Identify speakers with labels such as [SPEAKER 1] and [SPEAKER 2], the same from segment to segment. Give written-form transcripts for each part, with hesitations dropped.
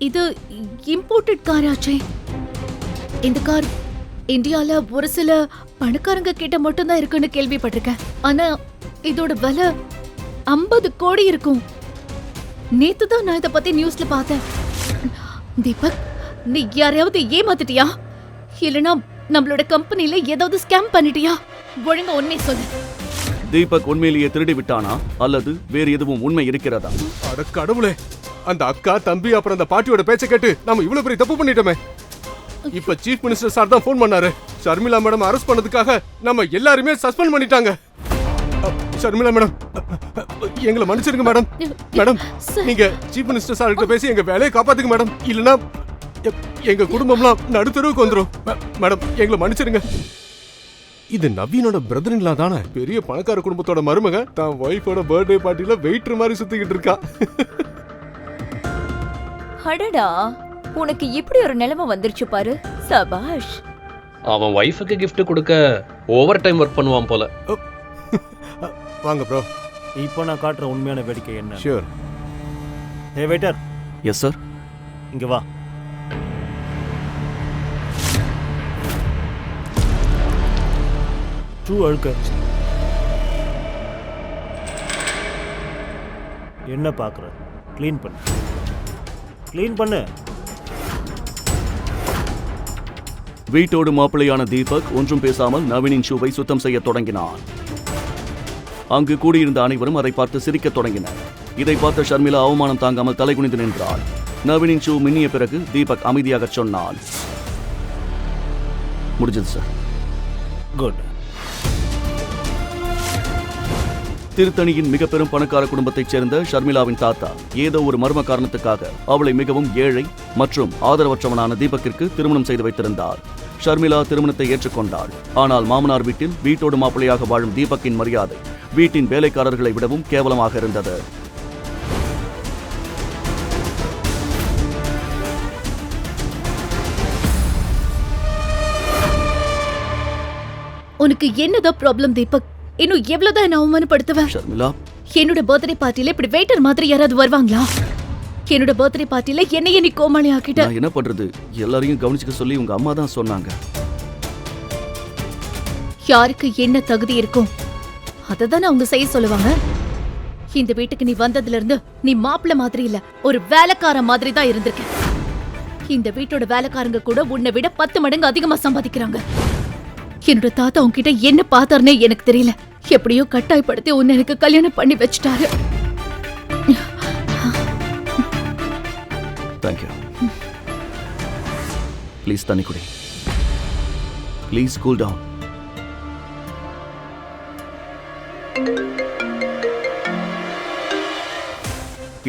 [SPEAKER 1] இது imported car ஆச்சே. இந்த கார் இந்தியால ஒரு சில பணக்காரங்க கிட்ட மட்டும்தான் இருக்குன்னு கேள்விப்பட்டிருக்கேன். ஆனா இதோட விலை 50 கோடி இருக்கும். நேத்து தான் நான் இத பத்தி நியூஸ்ல பார்த்தேன். தீபக், நீ யாரையாவது ஏமாத்திட்டியா? இல்லனா நம்மளோட கம்பெனில ஏதாவது ஸ்கேம் பண்ணிட்டியா? ஒழுங்கா உண்மை சொல்லு.
[SPEAKER 2] தீபக் உண்மையிலேயே திருடி விட்டானா அல்லது வேறு எதுவும் உண்மை இருக்கிறதா?
[SPEAKER 3] அட கடவுளே, அந்த அக்கா தம்பி அப்புறம் அந்த பாட்டியோட பேச்சை கேட்டு நாம இவ்வளவு பெரிய தப்பு பண்ணிட்டோமே. இப்ப சீஃப் மினிஸ்டர் சார் தான் போன் பண்ணாரு. ஷர்மிளா மேடம் அரெஸ்ட் பண்ணதுக்காக நம்ம எல்லாருமே சஸ்பெண்ட் பண்ணிட்டாங்க. ஷர்மிளா மேடம், எங்களை மன்னிச்சிருங்க மேடம். மேடம், நீங்க சீஃப் மினிஸ்டர் சார் கிட்ட பேசி எங்க வேலையை காப்பாத்துங்க மேடம். இல்லனா எங்க குடும்பம்லாம் நடுத்தருவுக்கு வந்துரும். மேடம், எங்களை மன்னிச்சிருங்க. இது நவீனோட பிரதர்-இன்-லா தானே? பெரிய பணக்கார குடும்பத்தோட மருமக தான் ஒய்ஃபோட பர்த்டே பார்ட்டில வெயிட்டர் மாதிரி சுத்திக்கிட்டு இருக்கா.
[SPEAKER 4] அடடா, உனக்கு இப்படி ஒரு நிலைமை வந்துருச்சு பாரு. சபாஷ்.
[SPEAKER 5] அவன் வைஃபுக்கு gift கொடுக்க ஓவர் டைம் ஒர்க் பண்ணுவான் போல.
[SPEAKER 3] வாங்க ப்ரோ.
[SPEAKER 6] இப்போ நான் காட்டுற உண்மையான வேடிக்கை என்ன?
[SPEAKER 3] ஷூர்.
[SPEAKER 6] ஹே வெயிட்டர்.
[SPEAKER 2] Yes sir.
[SPEAKER 6] இங்க வா. ஷூ அழுக்க. என்ன பார்க்குற? க்ளீன் பண்ணு. க்ளீன் பண்ணு.
[SPEAKER 2] வீட்டோடு மாப்பிள்ளையான தீபக் ஒன்றும் பேசாமல் நவீனின் ஷூவை சுத்தம் செய்ய தொடங்கினான். அங்கு கூடியிருந்த அனைவரும் அதை பார்த்து சிரிக்கத் தொடங்கினர். இதை பார்த்த ஷர்மிளா அவமானம் தாங்காமல் தலைகுனிந்து நின்றாள். நவீனின் ஷூ மின்னிய பிறகு தீபக் அமைதியாக சொன்னான், முடிஞ்சது சார்.
[SPEAKER 6] குட்.
[SPEAKER 2] திருத்தணியின் மிக பெரும் பணக்கார குடும்பத்தைச் சேர்ந்த ஷர்மிளாவின் தாத்தா ஏதோ ஒரு மர்ம காரணத்துக்காக அவளை மிகவும் ஏழை மற்றும் ஆதரவற்றவனான தீபக்கிற்கு திருமணம் செய்து வைத்திருந்தார். ஷர்மிளா திருமணத்தை ஏற்றுக்கொண்டாள். ஆனால் மாமனார் வீட்டில் வீட்டோடு மாப்பிள்ளையாக வாழும் தீபக்கின் மரியாதை வீட்டின் வேலைக்காரர்களை விடவும் கேவலமாக இருந்தது.
[SPEAKER 1] உனக்கு என்னதான் ப்ராப்ளம் தீபக்? இன்னும் எவ்வளவுதான் என்ன அவமானப்படுத்துவேன்?
[SPEAKER 2] ஷர்மிளா,
[SPEAKER 1] என்னோட பர்த்டே பார்ட்டில இப்படி வெயிட்டர் மாதிரி யாராவது வருவாங்களா? என்னோட பர்த்டே பார்ட்டில என்னையே நீ கோமாளி ஆக்கிட்ட.
[SPEAKER 2] நான் என்ன பண்றது? எல்லாரையும் கவனிச்சுக்க சொல்லி உங்க அம்மா தான் சொன்னாங்க.
[SPEAKER 1] யாருக்கு என்ன தகுதி இருக்கும் அததானே அவங்க செய்ய சொல்லுவாங்க. இந்த வீட்டுக்கு நீ வந்ததுல இருந்து நீ மாப்பிள்ள மாதிரி இல்ல, ஒரு வேலைக்கார மாதிரி தான் இருந்திருக்க. இந்த வீட்டோட வேலைக்காரங்க கூட உன்னை விட 10 மடங்கு அதிகமா சம்பாதிக்கிறாங்க. என்னோட தாத்தா உன்கிட்ட என்ன பார்த்தாருன்னே எனக்கு தெரியல. எப்படியோ கட்டாயப்படுத்தி உன்னை எனக்கு கல்யாணம் பண்ணி வச்சுட்டாரு.
[SPEAKER 2] தேங்க்யூ. ப்ளீஸ் தண்ணி குடி. Please cool down.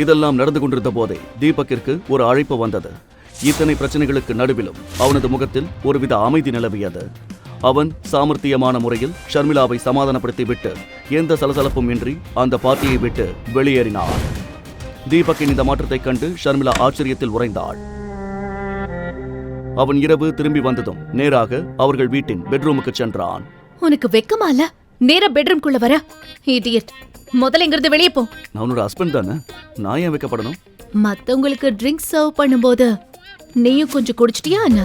[SPEAKER 2] இதெல்லாம் நடந்து கொண்டிருந்த போதே தீபக்கிற்கு ஒரு அழைப்பு வந்தது. இத்தனை பிரச்சனைகளுக்கு நடுவிலும் அவனது முகத்தில் ஒருவித அமைதி நிலவியது. அவன் சாமர்த்தியமான முறையில் ஷர்மிளாவை சமாதானப்படுத்தி விட்டு எந்த சலசலப்பும் இன்றி அந்த பார்ட்டியை விட்டு வெளியேறினார். தீபக்கின் இந்த மாற்றத்தைக் கண்டு ஷர்மிளா ஆச்சரியத்தில் உறைந்தாள். அவன் இரவு திரும்பி வந்ததும் நேராக அவர்கள் வீட்டின் பெட்ரூமுக்கு சென்றான்.
[SPEAKER 1] உனக்கு வெக்கமா இல்ல? நேரா பெட்ரூம்குள்ள வர இடியட். முதல்ல இங்கிருந்து வெளியே போ.
[SPEAKER 2] நான் உன்னோட ஹஸ்பண்ட் தானே, நான் ஏன் வைக்கப்படணும்?
[SPEAKER 1] மத்தவங்களுக்கு ட்ரிங்க்ஸ் சர்வ் பண்ணும்போது நீயும் கொஞ்சம் குடிச்சிட்டியா என்ன?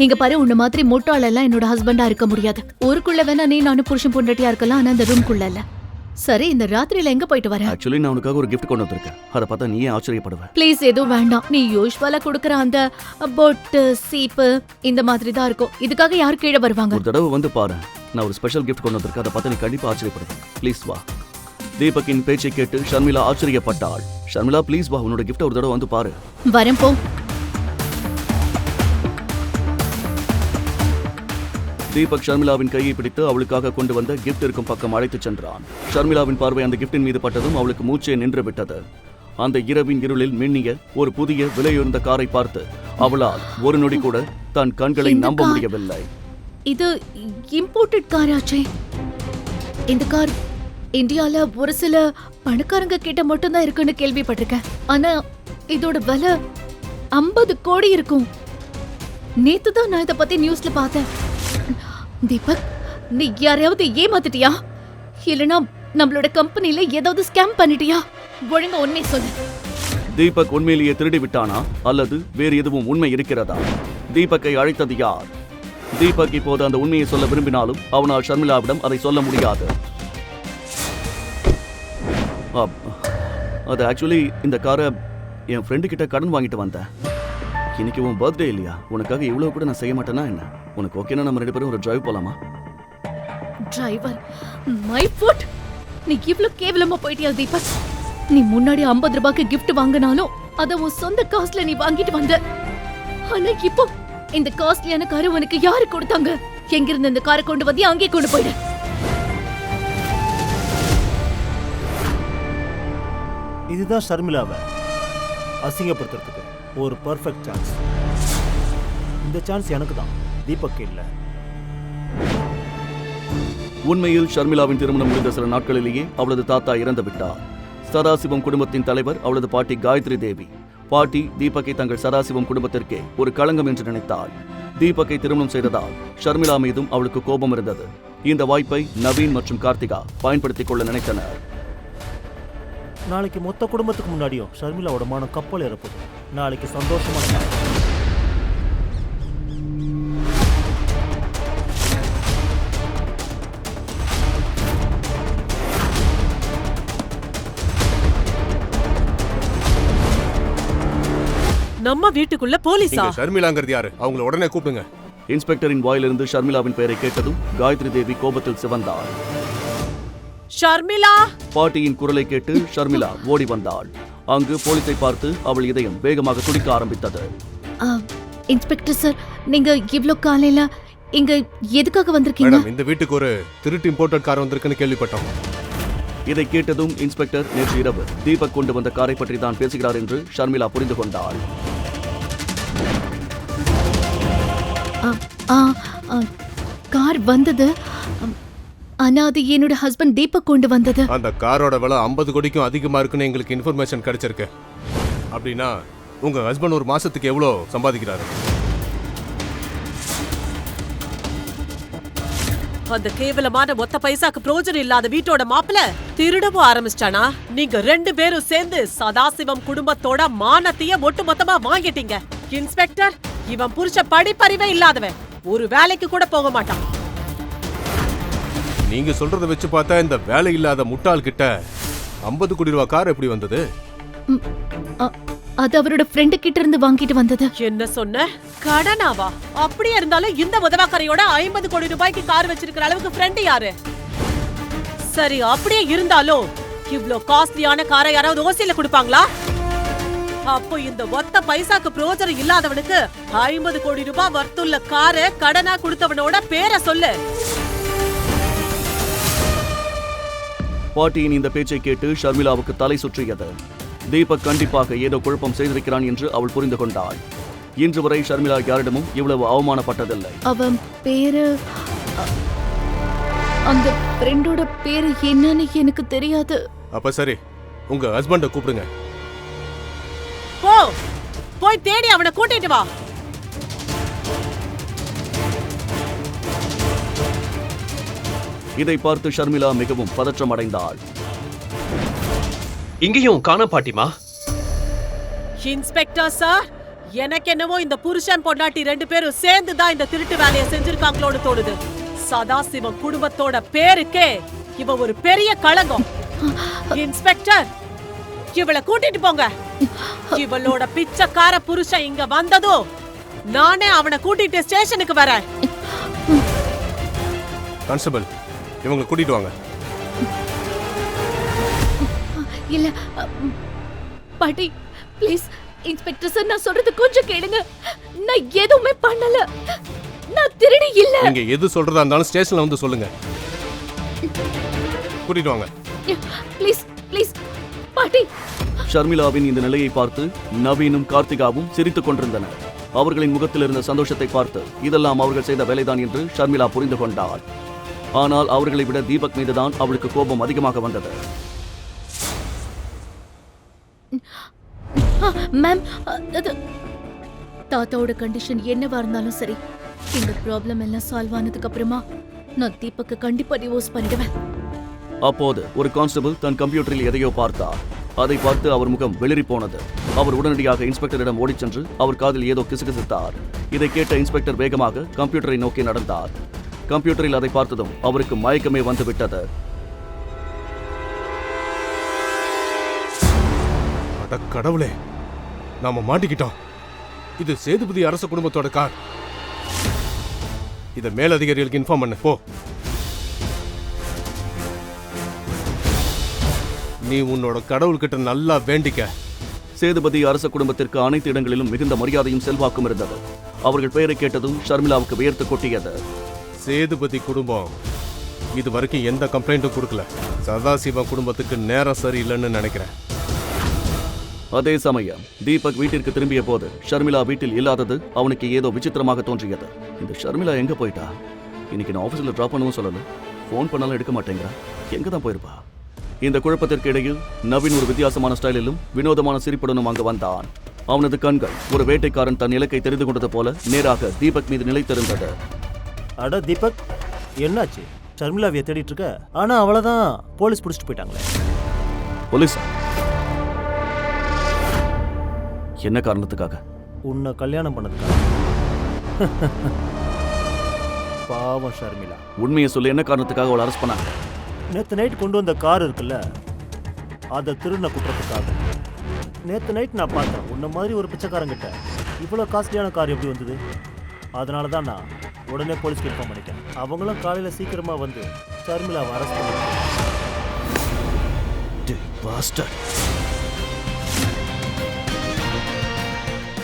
[SPEAKER 1] இங்க பாரு, உன்ன மாதிரி முட்டாள் எல்லாம் என்னோட ஹஸ்பண்டா இருக்க முடியாது. ஊருக்குள்ள வேணா நீ நானும் புருஷன் பொண்டாட்டியா இருக்கலாம், ஆனா அந்த ரூம்குள்ள இல்ல. சரி, இந்த ராத்திரியில எங்க போயிட்டு வர?
[SPEAKER 2] ஆக்சுவலி நான் உனக்காக ஒரு gift கொண்டு வந்திருக்கேன். அதை பார்த்தா நீயே ஆச்சரியப்படுவ.
[SPEAKER 1] ப்ளீஸ் எதுவும் வேண்டாம். நீ யூஸ்வலா கொடுக்கற அந்த பொட்டு சீப்பு இந்த மாதிரி தான் இருக்கும். இதுக்காக யார் கீழே வருவாங்க?
[SPEAKER 2] ஒரு தடவை வந்து பாரு, நான் ஒரு ஸ்பெஷல் gift கொண்டு வந்திருக்கேன். அதை பார்த்தா நீ கண்டிப்பா ஆச்சரியப்படுவ. ப்ளீஸ் வா. தீபக்கின் பேச்சை கேட்டு ஷர்மிளா ஆச்சரியப்பட்டாள். ஷர்மிளா ப்ளீஸ் வா, உன்னோட gift ஒரு தடவை வந்து பாரு.
[SPEAKER 1] வரேன் போ.
[SPEAKER 2] தீபக் ஷர்மிளாவின் கையை பிடித்து அவளுக்காக கொண்டு வந்த கிஃப்ட் இருக்கும் பக்கம் அழைத்துச் சென்றான். ஷர்மிளாவின் பார்வை அந்த கிஃப்டின் மீது பட்டதும் அவளுக்கு மூச்சே நின்று விட்டது. அந்த இரவின் இருளில் மின்னிய ஒரு புதிய விலையுயர்ந்த காரை பார்த்து அவளால் ஒரு நொடி கூட தன் கண்களை நம்ப முடியவில்லை.
[SPEAKER 1] இது இம்போர்ட்டட் கார் ஆச்சே. இந்த கார் இந்தியால ஒரு சில பணக்காரங்க கிட்ட மட்டும்தான் இருக்குன்னு கேள்விப்பட்டிருக்கேன். ஆனா இதோட விலை 50 கோடி இருக்கும். நேத்து தான் நான் இத பத்தி நியூஸ்ல பார்த்தேன். தீபக், நீ யாரையாவது ஏமாத்திட்டியா? இல்லனா நம்மளோட கம்பெனில ஏதாவது ஸ்கேம் பண்ணிட்டியா? ஒழுங்கா உண்மை சொல்லு.
[SPEAKER 2] தீபக் உண்மையிலேயே திருடி விட்டானா அல்லது வேறு எதுவும் உண்மை இருக்கிறதா? தீபக்கை அழைத்தது யார்? தீபக் இப்போது அந்த உண்மையை சொல்ல விரும்பினாலும் அவனால் ஷர்மிளாவிடம் அதை சொல்ல முடியாது. அது ஆக்சுவலி இந்த காரை என் ஃப்ரெண்டு கிட்ட கடன் வாங்கிட்டு வந்தேன். இன்னைக்கு உன் பர்த்டே இல்லையா? உனக்காக இவ்வளவு கூட நான் செய்ய மாட்டேன்னா என்ன? உனக்கு ஓகேனா நம்ம 2 பேரும் ஒரு டிரைவ் போலாமா?
[SPEAKER 1] Driver, my foot. நீ இவ்ளோ கேவலமா போயிட்டியா தீபக்? நீ முன்னாடி 50 ரூபாய்க்கு கிஃப்ட் வாங்கினாலும் அத உன் சொந்த காசுல நீ வாங்கிட்டு வந்த. ஆனா இப்போ இந்த காஸ்ட்லியான காரை உனக்கு யாரு கொடுத்தாங்க? எங்கிருந்து இந்த காரை கொண்டு வந்து அங்கே கொண்டு போயிடு.
[SPEAKER 6] இதுதான் ஷர்மிளாவை அசிங்கப்படுத்துறதுக்கு ஒரு பர்ஃபெக்ட் சான்ஸ். இந்த சான்ஸ் எனக்கு தான், தீபக் இல்லை.
[SPEAKER 2] உண்மையில் ஷர்மிளாவின் திருமணம் முடிந்த சில நாட்களிலேயே அவளது தாத்தா இறந்து விட்டார். சதாசிவம் குடும்பத்தின் தலைவர் அவளது பாட்டி காயத்ரி தேவி. பாட்டி தீபக்கை தங்கள் சதாசிவம் குடும்பத்திற்கே ஒரு களங்கம் என்று நினைத்தாள். தீபக்கை திருமணம் செய்ததால் ஷர்மிளா மீதும் அவளுக்கு கோபம் இருந்தது. இந்த வாய்ப்பை நவீன் மற்றும் கார்த்திகா பயன்படுத்திக் கொள்ள நினைத்தனர்.
[SPEAKER 6] நாளைக்கு மொத்த குடும்பத்துக்கு முன்னாடியும் ஷர்மிளாவோட மானம் கப்பல் ஏறப்போகுது. நாளைக்கு சந்தோஷமான நாள்.
[SPEAKER 7] நம்ம வீட்டுக்குள்ள போலீஸா?
[SPEAKER 3] ஷர்மிளாங்கிறது யாரு? அவங்கள உடனே கூப்பிடுங்க.
[SPEAKER 2] இன்ஸ்பெக்டரின் வாயிலிருந்து ஷர்மிளாவின் பெயரை கேட்டதும் காயத்ரி தேவி கோபத்தில் சிவந்தாள்.
[SPEAKER 7] ஷர்மிளா!
[SPEAKER 2] பாட்டியின் குரலை கேட்டு ஷர்மிளா ஓடி வந்தாள். அங்கு போலீஸை பார்த்து அவள் இதயம் வேகமாக துடிக்க ஆரம்பித்தது.
[SPEAKER 1] இன்ஸ்பெக்டர் சார், நீங்க இவ்ளோ காலையில இங்க எதுக்காக வந்திருக்கீங்க?
[SPEAKER 3] மேடம், இந்த வீட்டுக்கு ஒரு திருட்டு இம்போர்ட்டட் கார் வந்திருக்குன்னு கேள்விப்பட்டோம்.
[SPEAKER 2] இதை கேட்டதும் இன்ஸ்பெக்டர் நேற்று இரவு தீபக் கொண்டு வந்த காரை பற்றி தான் பேசுகிறார் என்று ஷர்மிளா புரிந்து கொண்டாள்.
[SPEAKER 1] கார் வந்தது, ஆனா அது என்னோட ஹஸ்பண்ட் தீபக் கொண்டு வந்தது.
[SPEAKER 3] அந்த காரோட விலை 50 கோடிக்கும் அதிகமா இருக்குன்னு எங்களுக்கு இன்ஃபர்மேஷன் கிடைச்சிருக்கு. அப்படின்னா உங்க ஹஸ்பண்ட் ஒரு மாசத்துக்கு எவ்வளவு சம்பாதிக்கிறாரு?
[SPEAKER 7] அந்த கேவலமான மொத்த பைசாக்கு பிரயோஜனம் இல்லாத வீட்டோட மாப்பிள திருடவும் ஆரம்பிச்சிட்டானா? நீங்க 2 பேரும் சேர்ந்து சதாசிவம் குடும்பத்தோட மானத்தையே ஒட்டு மொத்தமா வாங்கிட்டீங்க. இன்ஸ்பெக்டர், இவன் புருஷ படிப்பறிவே இல்லாதவன், ஒரு வேலைக்கு கூட போக மாட்டான்.
[SPEAKER 3] நீங்க சொல்றத வச்சு பார்த்தா இந்த வேலை இல்லாத முட்டாள் கிட்ட 50 கோடி ரூபாய் கார் எப்படி வந்தது?
[SPEAKER 1] அது அவரோட ஃப்ரெண்டு கிட்ட இருந்து வாங்கிட்டு வந்தது.
[SPEAKER 7] என்ன சொன்ன? கடனாவா? அப்படியே இருந்தாலும் இந்த உதவாக்கரையோட 50 கோடி ரூபாய்க்கு கார் வச்சிருக்கிற அளவுக்கு ஃப்ரெண்டு யாரு? சரி, அப்படியே இருந்தாலும் இவ்ளோ காஸ்ட்லியான காரை யாராவது ஓசியில கொடுப்பாங்களா? அப்போ இந்த ஒத்த பைசாக்கு பிரயோஜனம் இல்லாதவனுக்கு 50 கோடி ரூபாய் வர்த்துள்ள காரை கடனா கொடுத்தவனோட பேரை சொல்லு.
[SPEAKER 2] பாட்டியின் இந்த பேச்சை கேட்டு ஷர்மிளாவுக்கு தலை சுற்றியது. தீபக் கண்டிப்பாக ஏதோ குழப்பம் செய்திருக்கிறான் என்று அவள் புரிந்து கொண்டாள். இன்று வரை ஷர்மிளா யாரிடமும் இவ்வளவு அவமானப்பட்டதில்லை.
[SPEAKER 1] அவன் பேரு, அந்த ஃப்ரெண்டோட பேரு என்னன்னு எனக்கு தெரியாது.
[SPEAKER 3] அப்ப சரி, உங்க ஹஸ்பண்ட கூப்பிடுங்க.
[SPEAKER 7] போ, போய் தேடி அவனை கூட்டிட்டு வா.
[SPEAKER 2] இதை பார்த்து ஷர்மிளா மிகவும் பதற்றம் அடைந்தாள்.
[SPEAKER 5] இங்கேயும் காண பாட்டிமா?
[SPEAKER 7] இன்ஸ்பெக்டர் சார், எனக்கு என்னவோ இந்த புருஷன் பொண்டாட்டி 2 பேரும் சேர்ந்து தான் இந்த திருட்டு வேலையை செஞ்சிருக்காங்களோடு தோணுது. சதாசிவம் குடும்பத்தோட பேருக்கே இவ ஒரு பெரிய களங்கம். இன்ஸ்பெக்டர், இவளை கூட்டிட்டு போங்க. இவளோட பிச்சைக்கார புருஷன் இங்க வந்ததும் நானே அவனை கூட்டிட்டு ஸ்டேஷனுக்கு வரேன்.
[SPEAKER 3] கான்ஸ்டபிள், இவங்களை கூட்டிட்டு வாங்க.
[SPEAKER 1] இல்ல பாட்டி, ப்ளீஸ் இன்ஸ்பெக்டர் சார், நான் சொல்றது கொஞ்சம் கேளுங்க. நான் எதுவுமே பண்ணல, நான் திருடி இல்ல.
[SPEAKER 3] நீங்க எது சொல்றதா இருந்தாலும் ஸ்டேஷன்ல வந்து சொல்லுங்க. கூட்டிட்டு வாங்க.
[SPEAKER 1] ப்ளீஸ் ப்ளீஸ் பாட்டி.
[SPEAKER 2] ஷர்மிளாவின் இந்த நிலையை பார்த்து நவீனும் கார்த்திகாவும் சிரித்துக் கொண்டிருந்தனர். அவர்களின் முகத்தில் இருந்த சந்தோஷத்தை பார்த்து இதெல்லாம் அவர்கள் செய்த வேலைதான் என்று ஷர்மிளா புரிந்து கொண்டாள். ஆனால் அவர்களை விட தீபக் மீதுதான் அவளுக்கு கோபம் அதிகமாக வந்தது.
[SPEAKER 1] மேம், தாத்தாவோட கண்டிஷன் என்னவா இருந்தாலும் சரி, இந்த ப்ராப்ளம் எல்லாம் சால்வ் ஆனதுக்கு அப்புறமா நான் தீபக்கு கண்டிப்பா டிவோர்ஸ் பண்ணிடுவேன்.
[SPEAKER 2] அப்போது ஒரு கான்ஸ்டபிள் தன் கம்ப்யூட்டரில் எதையோ பார்த்தார். அதை பார்த்து அவர் முகம் வெளிரி போனது. அவர் உடனடியாக இன்ஸ்பெக்டரிடம் ஓடிச் சென்று அவர் காதில் ஏதோ கிசுகிசுத்தார். இதை கேட்ட இன்ஸ்பெக்டர் வேகமாக கம்ப்யூட்டரை நோக்கி நடந்தார். கம்ப்யூட்டரில் அதை பார்த்ததும் அவருக்கு மயக்கமே வந்துவிட்டது.
[SPEAKER 3] அட கடவுளே, நாம மாட்டிக்கிட்டோம். இது சேதுபதி அரச குடும்பத்தோட கார். இத மேலதிகாரிகளுக்கு இன்ஃபார்ம் பண்ணு போ. நீ உன்னோட கடவுள்கிட்ட நல்லா வேண்டிக்க.
[SPEAKER 2] சேதுபதி அரச குடும்பத்திற்கு அனைத்து இடங்களிலும் மிகுந்த மரியாதையும் செல்வாக்கும் இருந்தது. அவர்கள் பெயரை கேட்டதும் ஷர்மிளாவுக்கு வியர்த்து கொட்டியது.
[SPEAKER 3] சேதுபதி குடும்பம் இது வரைக்கும் எந்த கம்ப்ளைண்ட்டும் கொடுக்கல. சதாசிவம் குடும்பத்துக்கு நேரம் சரியில்லைன்னு நினைக்கிறேன்.
[SPEAKER 2] அதே சமயம் தீபக் வீட்டிற்கு திரும்பிய போது ஷர்மிளா வீட்டில் இல்லாதது அவனுக்கு ஏதோ விசித்திரமாக தோன்றியது. இந்த ஷர்மிளா எங்க போயிட்டா? இன்னைக்கு நான் ஆபீஸ்ல டிராப் பண்ணவும் சொல்லல, போன் பண்ணாலும் எடுக்க மாட்டேங்கிறா. எங்க தான் போயிருப்பா? இந்த குழப்பத்திற்கு இடையில் நவீன் ஒரு வித்தியாசமான ஸ்டைலிலும் வினோதமான சிரிப்புடனும் அங்கு வந்தான். அவனது கண்கள் ஒரு வேட்டைக்காரன் தன் இலக்கை தெரிந்து கொண்டது போல நேராக தீபக் மீது நிலைத்திருந்தது.
[SPEAKER 6] அட தீபக், என்னாச்சு? ஷர்மிளாவிய தேடிட்டு இருக்க, ஆனா அவ்வளவுதான் போலீஸ் பிடிச்சிட்டு போயிட்டாங்களே.
[SPEAKER 2] போலீஸா? என்ன காரணத்துக்காக?
[SPEAKER 6] உன்னை கல்யாணம் பண்ணதுக்காக. பாவம் ஷர்மிளா.
[SPEAKER 2] உண்மையை சொல்லி என்ன காரணத்துக்காக அவளை அரெஸ்ட் பண்ணாங்க?
[SPEAKER 6] நேற்று நைட் கொண்டு வந்த கார் இருக்குல்ல, அதை திருடின குற்றத்துக்காக. நேற்று நைட் நான் பார்த்தேன், உன்ன மாதிரி ஒரு பிச்சைக்காரங்கிட்ட இவ்வளோ காஸ்ட்லியான கார் எப்படி வந்தது? அதனால தான் நான் உடனே போலீஸ்க்கு இன்ஃபார்ம் பண்ணிட்டேன். அவங்களும் காலையில் சீக்கிரமாக வந்து ஷர்மிளாவை அரெஸ்ட் பண்ணிட்டாங்க.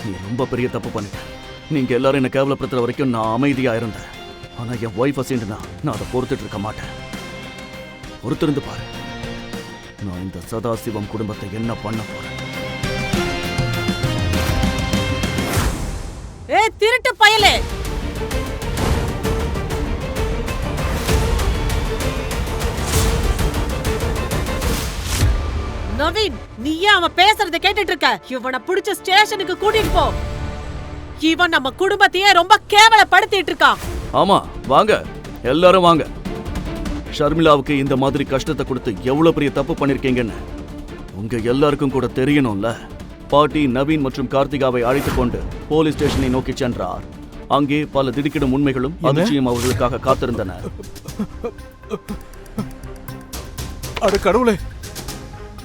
[SPEAKER 2] நீ ரொம்ப பெரிய தப்பு பண்ணிட்ட. நீங்க எல்லாரும் என்ன கேவலப்படுத்துற வரைக்கும் நான் அமைதியா இருந்தேன். ஆனா என் ஒய்ஃப் அசைண்டுனா நான் அதை பொறுத்துட்டு இருக்க மாட்டேன். பொறுத்திருந்து பாரு, நான் இந்த சதாசிவம் குடும்பத்தை என்ன பண்ண போறேன்.
[SPEAKER 7] திருட்டு பயலே, நவீன், நீ ஏன் அவன் பேசுறத கேட்டுட்டு இருக்க? இவனை பிடிச்ச ஸ்டேஷனுக்கு கூட்டிட்டு போ. இவன் நம்ம குடும்பத்தையே ரொம்ப கேவலப்படுத்திட்டு இருக்கான்.
[SPEAKER 2] ஆமா, வாங்க எல்லாரும் வாங்க. ஷர்மிளாவுக்கு இந்த மாதிரி கஷ்டத்தை கொடுத்து எவ்வளவு பெரிய தப்பு பண்ணிருக்கீங்கன்னு உங்க எல்லாருக்கும் கூட தெரியணும்ல. பாட்டி நவீன் மற்றும் கார்த்திகாவை அழைத்துக் கொண்டு போலீஸ் ஸ்டேஷனை நோக்கி சென்றார். அங்கே பல திடுக்கிடும் உண்மைகளும் அதிர்ச்சியும் அவர்களுக்காக காத்திருந்தன.
[SPEAKER 3] அட கடவுளே,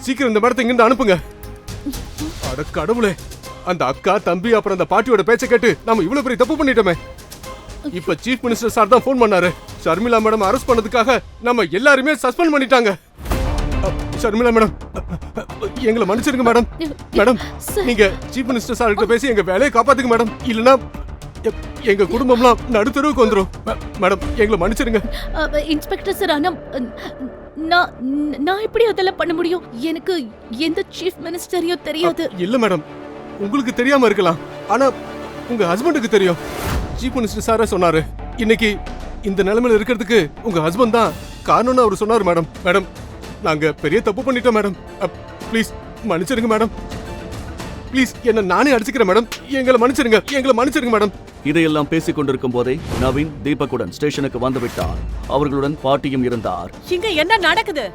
[SPEAKER 3] சீக்கிரம் இந்த மேடத்தை இங்கிருந்து அனுப்புங்க. அட கடவுளே, அந்த அக்கா தம்பி அப்புறம் அந்த பாட்டியோட பேச்சை கேட்டு நாம இவ்வளவு பெரிய தப்பு பண்ணிட்டோமே. இப்ப சீஃப் மினிஸ்டர் சார் தான் போன் பண்ணாரு. ஷர்மிளா மேடம் அரெஸ்ட் பண்ணதுக்காக நம்ம எல்லாருமே சஸ்பெண்ட் பண்ணிட்டாங்க. ஷர்மிளா மேடம், எங்களை மன்னிச்சிருங்க மேடம். மேடம், நீங்க சீஃப் மினிஸ்டர் சார் கிட்ட பேசி எங்க வேலையை காப்பாத்துங்க மேடம். இல்லனா எங்க குடும்பம்லாம் நடுத்தருவுக்கு வந்துரும். மேடம், எங்களை மன்னிச்சிருங்க.
[SPEAKER 1] இன்ஸ்பெக்டர் சார், ஆனா நான் எப்படி அதெல்லாம் பண்ண முடியும்? எனக்கு எந்த சீஃப் மினிஸ்டரையும் தெரியாது.
[SPEAKER 3] இல்ல மேடம், உங்களுக்கு தெரியாம இருக்கலாம், ஆனா உங்க ஹஸ்பண்டுக்கு தெரியும். சீஃப் மினிஸ்டர் சாரே சொன்னாரு, இன்னைக்கு இந்த நிலைமையில இருக்கிறதுக்கு உங்க ஹஸ்பண்ட் தான் காரணம்னு அவர் சொன்னாரு மேடம். மேடம், நாங்க பெரிய தப்பு பண்ணிட்டோம் மேடம். ப்ளீஸ் மன்னிச்சிருங்க மேடம். ப்ளீஸ், என்ன நானே அடிச்சுக்கிறேன் மேடம். எங்களை மன்னிச்சிருங்க மேடம்.
[SPEAKER 2] இதையெல்லாம் பேசிக் கொண்டிருக்கும் போதே நவீன் தீபக்குடன் ஸ்டேஷனுக்கு வந்து விட்டார். அவர்களுடன் பாட்டியும் இருந்தார்.
[SPEAKER 7] இங்க என்ன நடக்குது?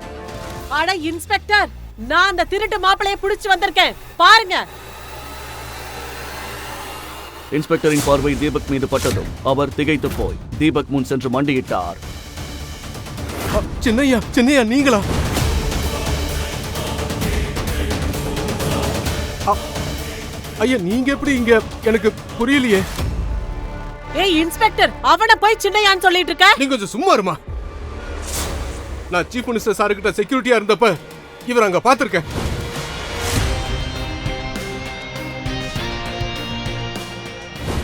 [SPEAKER 7] அட இன்ஸ்பெக்டர், நான் அந்த திருட்டு மாப்பிளைய புடிச்சு வந்திருக்கேன், பாருங்க.
[SPEAKER 2] இன்ஸ்பெக்டரின் பார்வை தீபக் மீது பட்டதும் அவர் திகைத்து போய் தீபக் முன் சென்று மண்டியிட்டார்.
[SPEAKER 3] சின்னையா நீங்களா? ஐயா, நீங்க எப்படி இங்க? எனக்கு புரியலையே.
[SPEAKER 7] ஏய் இன்ஸ்பெக்டர், அவனை போய் சின்னையான்னு சொல்லிட்டு இருக்க?
[SPEAKER 3] நீங்க கொஞ்சம் சும்மா இருமா. நான் சீஃப் மினிஸ்டர் சார் கிட்ட செக்யூரிட்டியா இருந்தப்ப இவர் அங்க பாத்திருக்கேன்.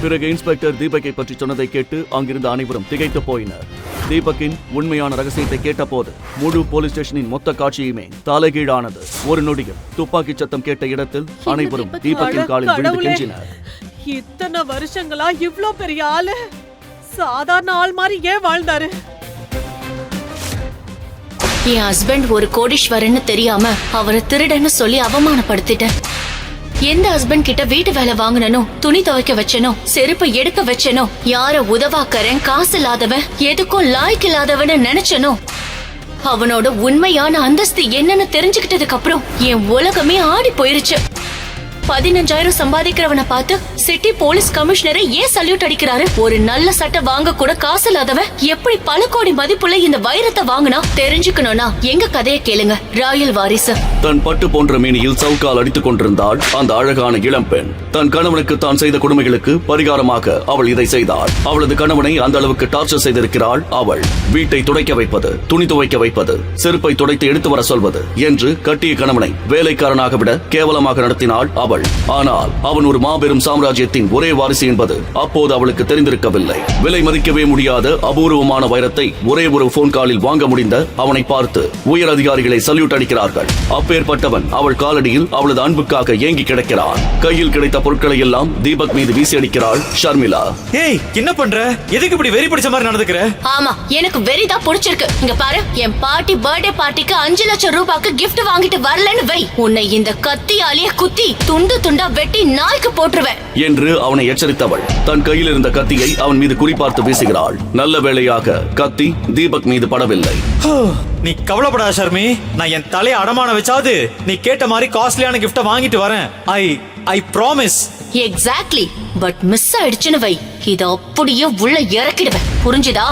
[SPEAKER 2] பிறகு இன்ஸ்பெக்டர் தீபக்கை பற்றி சொன்னதை கேட்டு அங்கிருந்த அனைவரும் திகைத்து போயினர். தீபக்கின் உண்மையான ரகசியத்தை கேட்டபோது முழு போலீஸ் ஸ்டேஷனின் மொத்த காட்சியுமே தலைகீழானது. ஒரு நொடியில் துப்பாக்கி சத்தம் கேட்ட இடத்தில் அனைவரும் தீபக்கின் காலில் விழுந்து கெஞ்சினர்.
[SPEAKER 7] இத்தனை வருஷங்களா இவ்ளோ பெரிய ஆளு சாதாரண ஆள் மாதிரி ஏன் வாழ்ந்தாரு?
[SPEAKER 8] என் ஹஸ்பண்ட் ஒரு கோடீஸ்வரன்னு தெரியாம அவரை திருடன்னு சொல்லி அவமானப்படுத்திட்டேன். எந்த ஹஸ்பண்ட் கிட்ட வீட்டு வேலை வாங்கினோ, துணி துவைக்க வச்சனோ, செருப்பு எடுக்க வச்சனோ, யார உதவாக்கறேன், காசு இல்லாதவன், எதுக்கும் லாய்க்கு இல்லாதவன்னு நினைச்சனோ, அவனோட உண்மையான அந்தஸ்து என்னன்னு தெரிஞ்சுக்கிட்டதுக்கு அப்புறம் என் உலகமே ஆடி போயிருச்சு. 15,000 சம்பாதிக்கிறவனை பார்த்து சிட்டி போலீஸ் கமிஷனரை ஏன் சல்யூட் அடிக்கிறாரு? ஒரு நல்ல சட்டை வாங்க கூட காசு இல்லாதவன் எப்படி பல கோடி மதிப்புள்ள இந்த வைரத்தை வாங்கினா? தெரிஞ்சுக்கணும்னா எங்க கதையை கேளுங்க. ராயல் வாரிசு.
[SPEAKER 2] தன் பட்டு போன்ற மேனியில் சவுக்கால் அடித்துக் கொண்டிருந்தாள் அந்த அழகான இளம் பெண். தன் கணவனுக்கு தான் செய்த கொடுமைகளுக்கு பரிகாரமாக அவள் இதை செய்தாள். அவளது கணவனை அந்த அளவுக்கு டார்ச்சர் செய்திருக்கிறாள் அவள். வீட்டை துடைக்க வைப்பது, துணி துவைக்க வைப்பது, செருப்பை துடைத்து எடுத்து வர சொல்வது என்று கட்டிய கணவனை வேலைக்காரனாக விட கேவலமாக நடத்தினாள் அவள். ஆனால் அவன் ஒரு மாபெரும் சாம்ராஜ்யத்தின் ஒரே வாரிசு என்பது அப்போது அவளுக்கு தெரிந்திருக்கவில்லை. விலை மதிக்கவே முடியாத அபூர்வமான வைரத்தை ஒரே ஒரு போன் காலில் வாங்க முடிந்த அவனை பார்த்து உயர் அதிகாரிகளை சல்யூட் அடிக்கிறார்கள். அப்பேற்பட்டவன் அவள் காலடியில் அவளது அன்புக்காக ஏங்கி கிடக்கிறான். கையில் கிடைத்த பொருட்களை எல்லாம் தீபக் மீது வீசி அடிக்கிறாள் ஷர்மிளா.
[SPEAKER 9] ஏய், என்ன பண்ற? எதுக்கு இப்படி வெறி பிடிச்ச மாதிரி நடந்துக்கிற?
[SPEAKER 8] ஆமா, எனக்கு வெறிதான் பிடிச்சிருக்கு. இங்க பாரு, என் பாட்டி பர்த்டே பார்ட்டிக்கு 5 லட்சம் ரூபாய்க்கு கிஃப்ட் வாங்கிட்டு வரலன்னு வை, உன்னை இந்த கத்தியாலேயே குத்தி துண்டு துண்டா வெட்டி நாய்க்கு போட்டுருவேன்
[SPEAKER 2] என்று அவனை எச்சரித்தவள் தன் கையில் இருந்த கத்தியை அவன் மீது குறிப்பார்த்து வீசுகிறாள். நல்ல வேளையாக கத்தி தீபக் மீது படவில்லை.
[SPEAKER 9] நீ கவலைப்படாத ஷர்மி, நான் என் தலையை அடமான வச்சாவது நீ கேட்ட மாதிரி காஸ்ட்லியான கிஃப்ட வாங்கிட்டு வரேன். I promise.
[SPEAKER 8] Exactly. But miss ஆயிடுச்சுன்னு வை, இத அப்படியே உள்ள இறக்கிடுவேன். புரிஞ்சுதா?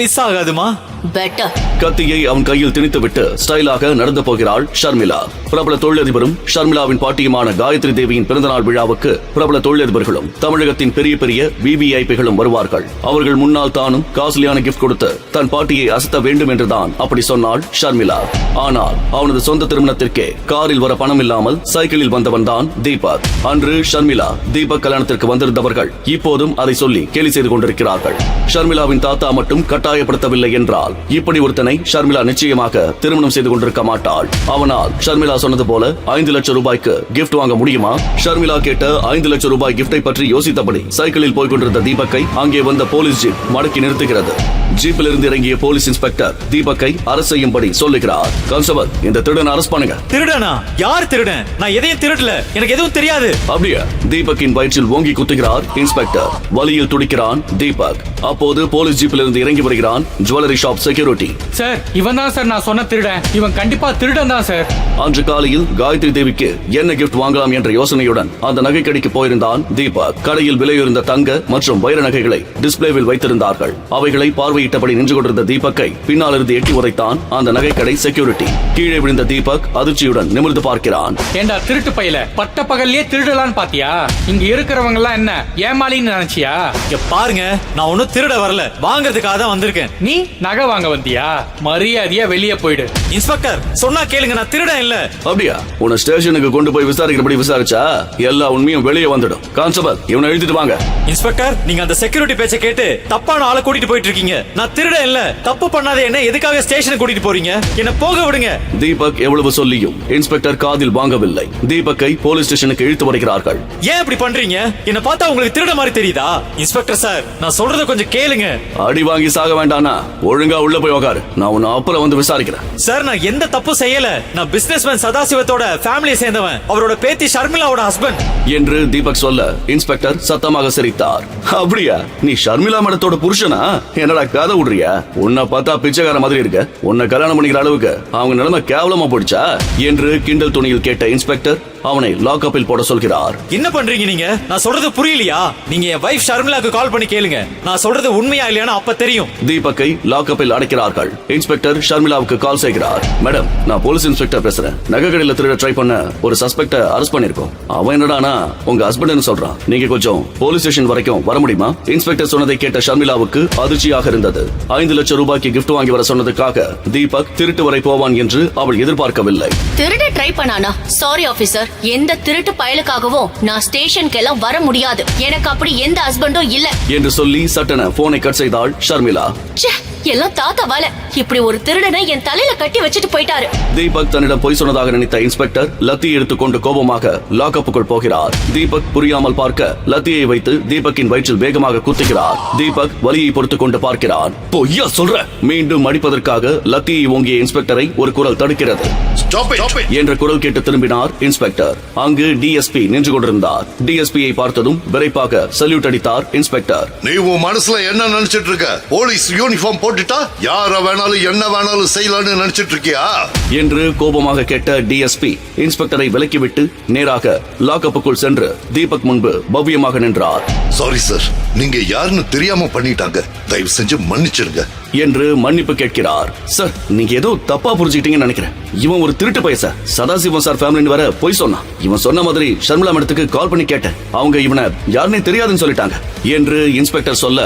[SPEAKER 9] மிஸ் ஆகாதுமா.
[SPEAKER 8] பெட்டர்.
[SPEAKER 2] கத்தியை அவன் கையில் திணித்துவிட்டு ஸ்டைலாக நடந்து போகிறாள் ஷர்மிளா. பிரபல தொழிலதிபரும் ஷர்மிளாவின் பாட்டியுமான காயத்ரி தேவியின் பிறந்தநாள் விழாவுக்கு பிரபல தொழிலதிபர்களும் தமிழகத்தின் பெரிய பெரிய விவிஐபிகளும் வருவார்கள். அவர்கள் முன்னால் தானும் காஸ்ட்லியான கிஃப்ட் கொடுத்து தன் பாட்டியை அசத்த வேண்டும் என்றுதான் அப்படி சொன்னாள் ஷர்மிளா. ஆனால் அவனது சொந்த திருமணத்திற்கே காரில் வர பணம் இல்லாமல் சைக்கிளில் வந்தவன் தான் தீபக். அன்று ஷர்மிளா தீபக் கல்யாணத்திற்கு வந்திருந்தவர்கள் இப்போதும் அதை சொல்லி கேலி செய்து கொண்டிருக்கிறார்கள். ஷர்மிளாவின் தாத்தா மட்டும் கட்டாயப்படுத்தவில்லை என்றால் இப்படி ஒருத்தனை ஷர்மிளா நிச்சயமாக திருமணம் செய்து கொண்டிருக்க மாட்டாள். அவனால் ஷர்மிளா சொன்னது போல 5 லட்சம் ரூபாய்க்கு கிஃப்ட் வாங்க முடியுமா? ஷர்மிளா கேட்ட 5 லட்சம் ரூபாய் கிஃப்டை பற்றி யோசித்தபடி சைக்கிளில் போய் கொண்டிருந்த தீபக்கை அங்கே வந்த போலீஸ் ஜீப் மடக்கி நிறுத்துகிறது. ஜீப்பில் இருந்து இறங்கிய போலீஸ் இன்ஸ்பெக்டர் தீபக்கை அரசு செய்யும்படி சொல்லுகிறார். கான்ஸ்டபிள், இந்த திருடன் அரஸ்ட் பண்ணுங்க.
[SPEAKER 9] திருடனா? யார் திருடன்? நான் எதையும் திருடல, எனக்கு எதுவும் தெரியாது.
[SPEAKER 2] அப்படியே தீபக்கின் வயிற்றில் ஓங்கி குத்துகிறார் இன்ஸ்பெக்டர். வலியில் துடிக்கிறான் தீபக். அப்போது போலீஸ் ஜீப்பில் இருந்து இறங்கி வருகிறான் ஜுவல்லரி ஷாப் செக்யூரிட்டி.
[SPEAKER 10] சார், இவன் தான் சார் நான் சொன்ன திருடன். இவன் கண்டிப்பா திருடன் தான் சார்.
[SPEAKER 2] அன்று காலையில் காயத்ரி தேவிக்கு என்ன கிஃப்ட் வாங்கலாம் என்ற யோசனையுடன் அந்த நகை கடைக்கு போயிருந்தான் தீபக். கடையில் விலையுயர்ந்த தங்க மற்றும் வைர நகைகளை டிஸ்பிளேவில் வைத்திருந்தார்கள். அவைகளை பார்வையிட்டபடி நின்று கொண்டிருந்த தீபக்கை பின்னால் இருந்து எட்டி உதைத்தான் அந்த நகை கடை செக்யூரிட்டி. கீழே விழுந்த தீபக் அதிர்ச்சியுடன் நிமிர்ந்து பார்க்கிறான்.
[SPEAKER 10] ஏண்டா திருட்டு பையல, பட்ட பகல்லே திருடலான்னு பாத்தியா? இங்க இருக்கிறவங்க எல்லாம் என்ன ஏமாளின்னு நினைச்சியா?
[SPEAKER 9] இங்க பாருங்க, நான் ஒன்னும் திருட வரல, வாங்குறதுக்காக தான் வந்திருக்கேன்.
[SPEAKER 10] நீ நகை வாங்க வந்தியா? மரியாதையா வெளியே போயிடு.
[SPEAKER 9] இன்ஸ்பெக்டர் சொன்னா கேளுங்க, நான் திருடன் இல்ல.
[SPEAKER 2] அப்படியா? உன்னை ஸ்டேஷனுக்கு கொண்டு போய் விசாரிக்கிறபடி விசாரிச்சா எல்லா உண்மையும் வெளியே வந்துடும். கான்ஸ்டபிள், இவனை எழுதிட்டு வாங்க.
[SPEAKER 9] இன்ஸ்பெக்டர், நீங்க அந்த செக்யூரிட்டி பேச்ச கேட்டு தப்பான ஆளை கூட்டிட்டு போயிட்டு இருக்கீங்க. நான் திருடன் இல்ல. தப்பு பண்ணாத என்ன எதுக்காக ஸ்டேஷனுக்கு கூட்டிட்டு போறீங்க? என்ன போக விடுங்க.
[SPEAKER 2] தீபக் எவ்வளவு சொல்லியும் இன்ஸ்பெக்டர் காதில் வாங்கவில்லை. தீபக்கை போலீஸ் ஸ்டேஷனுக்கு இழுத்து வருகிறார்கள்.
[SPEAKER 9] ஏன் இப்படி பண்றீங்க? என்ன பார்த்தா உங்களுக்கு திருட மாதிரி தெரியுதா? இன்ஸ்பெக்டர் சார், நான் சொல்றத கொஞ்சம் கேளுங்க.
[SPEAKER 2] அடி வாங்கி சாக வேண்டானா ஒழுங்கா உள்ள போய் உட்காரு. நான் உன்னை அப்புறம் வந்து விசாரிக்கிறேன்.
[SPEAKER 9] சார், நான் எந்த தப்பு செய்யல. நான் பிசினஸ்மேன் சதாசிவத்தோட ஃபேமிலியை சேர்ந்தவன், அவரோட பேத்தி ஷர்மிளாவோட ஹஸ்பண்ட்
[SPEAKER 2] என்று தீபக் சொல்ல இன்ஸ்பெக்டர் சத்தமாக சிரித்தார். அப்படியா? நீ ஷர்மிளா மேடத்தோட புருஷனா? என்னடா கதை விடுறியா? உன்னை பார்த்தா பிச்சைக்கார மாதிரி இருக்க. உன்னை கல்யாணம் பண்ணிக்கிற அளவுக்கு அவங்க நிலைமை கேவலமா போயிடுச்சா என்று கிண்டல் துணியில் கேட்ட இன்ஸ்பெக்டர் அவனை லாக்அப்பில் போட சொல்கிறார்.
[SPEAKER 9] என்ன பண்றீங்க நீங்க? நான் சொல்றது புரியலையா? நீங்க என் வைஃப் ஷர்மிளாக்கு கால் பண்ணி கேளுங்க. நான் சொல்றது உண்மையா இல்லையான்னு அப்ப தெரியும்.
[SPEAKER 2] தீபக்கை லாக்அப்பில் அடைக்கிறார்கள். இன்ஸ்பெக்டர் ஷர்மிளாவுக்கு கால் செய்கிறார். மேடம், நான் போலீஸ் இன்ஸ்பெக்டர் பேசுறேன். நகை கடையில திருட ட்ரை பண்ண ஒரு சஸ்பெக்ட அரெஸ்ட் பண்ணிருக்கோம். அவன் என்னடானா உங்க ஹஸ்பண்ட் சொல்றான். நீங்க கொஞ்சம் போலீஸ் ஸ்டேஷன் வரைக்கும் வர முடியுமா? இன்ஸ்பெக்டர் சொன்னதை கேட்ட ஷர்மிளாவுக்கு அதிர்ச்சியாக இருந்தது. 5 லட்சம் ரூபாய்க்கு கிஃப்ட் வாங்கி வர சொன்னதுக்காக தீபக் திருட்டு வரை போவான் என்று அவள் எதிர்பார்க்கவில்லை.
[SPEAKER 8] திருட ட்ரை பண்ணானா? சாரி ஆபீசர், எந்த திருட்டு பயலுக்காகவும் நான் ஸ்டேஷனுக்கு எல்லாம் வர முடியாது. எனக்கு அப்படி எந்த ஹஸ்பண்டும் இல்ல
[SPEAKER 2] என்று சொல்லி சட்டன போனை கட் செய்தாள் ஷர்மிளா.
[SPEAKER 8] எல்லாம் தாத்தாவால இப்படி ஒரு திருடனை என் தலையில கட்டி வச்சுட்டு போயிட்டாரு.
[SPEAKER 2] தீபக் தன்னிடம் பொய் சொன்னதாக நினைத்த இன்ஸ்பெக்டர் லத்தி எடுத்துக்கொண்டு கோபமாக லாக்அப்புக்குள் போகிறார். தீபக் புரியாமல் பார்க்க லத்தியை வைத்து தீபக்கின் வயிற்றில் வேகமாக குத்துகிறார். தீபக் வலியை பொறுத்துக் கொண்டு பார்க்கிறான். பொய்யா சொல்ற? மீண்டும் அடிப்பதற்காக லத்தியை ஓங்கிய இன்ஸ்பெக்டரை ஒரு குரல் தடுக்கிறது. என்ற குரல் கேட்டு திரும்பினார் இன்ஸ்பெக்டர். அங்கு டிஎஸ்பி நின்று கொண்டிருந்தார். டிஎஸ்பியை பார்த்ததும் விரைப்பாக சல்யூட் அடித்தார் இன்ஸ்பெக்டர்.
[SPEAKER 11] நீ உன் மனசுல என்ன நினைச்சிட்டு இருக்க? போலீஸ் யூனிஃபார்ம் போட்டு போட்டுட்டா யார வேணாலும் என்ன வேணாலும் செய்யலாம்னு நினைச்சிட்டு இருக்கியா
[SPEAKER 2] என்று கோபமாக கேட்ட டிஎஸ்பி இன்ஸ்பெக்டரை விலக்கிவிட்டு நேராக லாக்அப்புக்குள் சென்று தீபக் முன்பு பவ்யமாக நின்றார்.
[SPEAKER 11] சாரி சார், நீங்க யாருன்னு தெரியாம பண்ணிட்டாங்க, தயவு செஞ்சு மன்னிச்சிருங்க
[SPEAKER 2] என்று மன்னிப்பு கேட்கிறார். சார், நீங்க ஏதோ தப்பா புரிஞ்சுக்கிட்டீங்கன்னு நினைக்கிறேன். இவன் ஒரு திருட்டு பையன் சார். சதாசிவம் சார் ஃபேமிலின்னு வர போய் சொன்னான். இவன் சொன்ன மாதிரி ஷர்மிளா மேடத்துக்கு கால் பண்ணி கேட்டேன். அவங்க இவனை யாருன்னே தெரியாதுன்னு சொல்லிட்டாங்க என்று இன்ஸ்பெக்டர் சொல்ல,